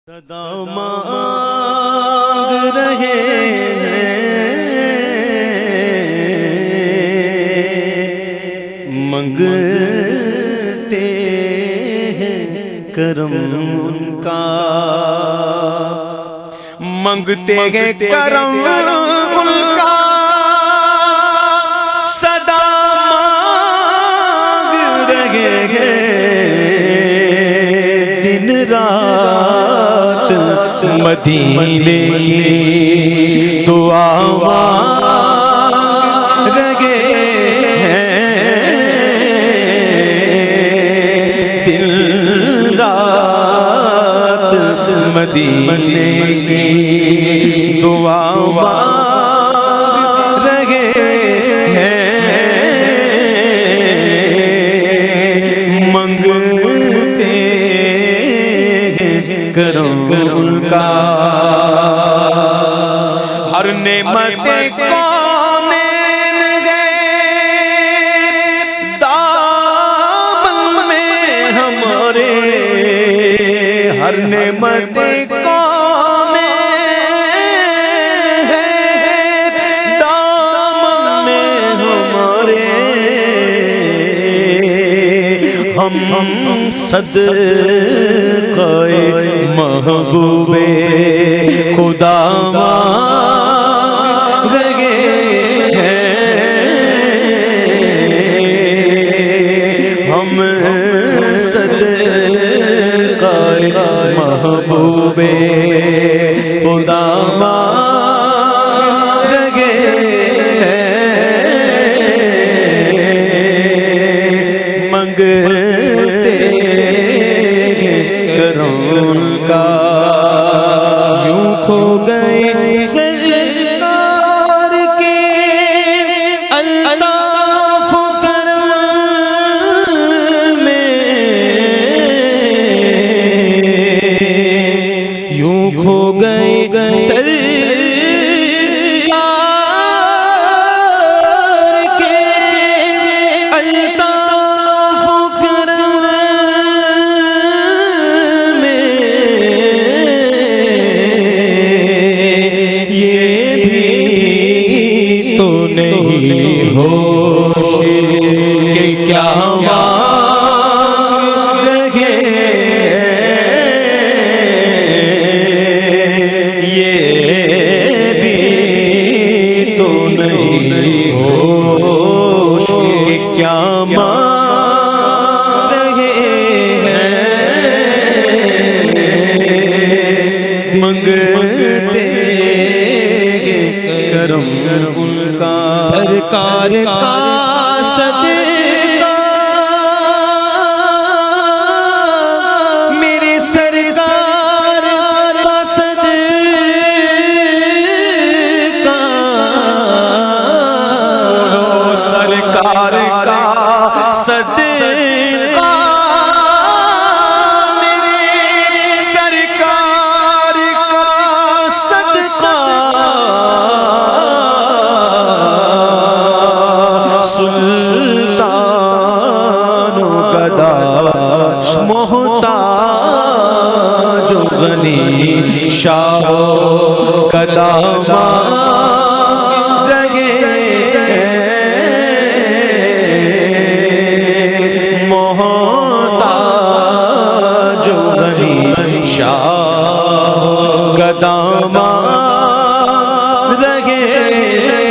صدا مانگ رہے ہیں، منگتے ہیں کرم ان کا، منگتے ہیں کرم ان کا، صدا مانگ رہے ہیں دن رات مدینے کی دعا مانگ رہے ہیں، دن رات مدینے کی دعا مانگ رہے ہیں، منگتے کرم ان کا، ہر نعمت کونین ہے دامن میں ہمارے، ہر نعمت کونین ہے دامن میں ہمارے، ہم صدقہ محبوب خدا مانگ رہے ہیں، ہم صدقہ محبوب خدا مانگ رہے ہیں، منگتے کرم کا، یوں کھو گئے سرکار کے الطاف و کرم میں، یوں کھو گئے سرکار کے الطاف و کرم میں، یہ بھی تو نہیں ہوش کہ کیا مانگ رہے ہیں، یہ بھی تو نہیں ہوش کہ کیا مانگ رہے ہیں، منگتے کرم ان کا، سرکار کا صدقہ میرے سرکار کا صدقہ، سرکار کا صدقہ میرے سرکار کا صدقہ، سلطان و گدا محتاج و غنی شاہ و گدا مانگ رہے ہیں، محتاج و غنی شاہ و گدا مانگ رہے ہیں،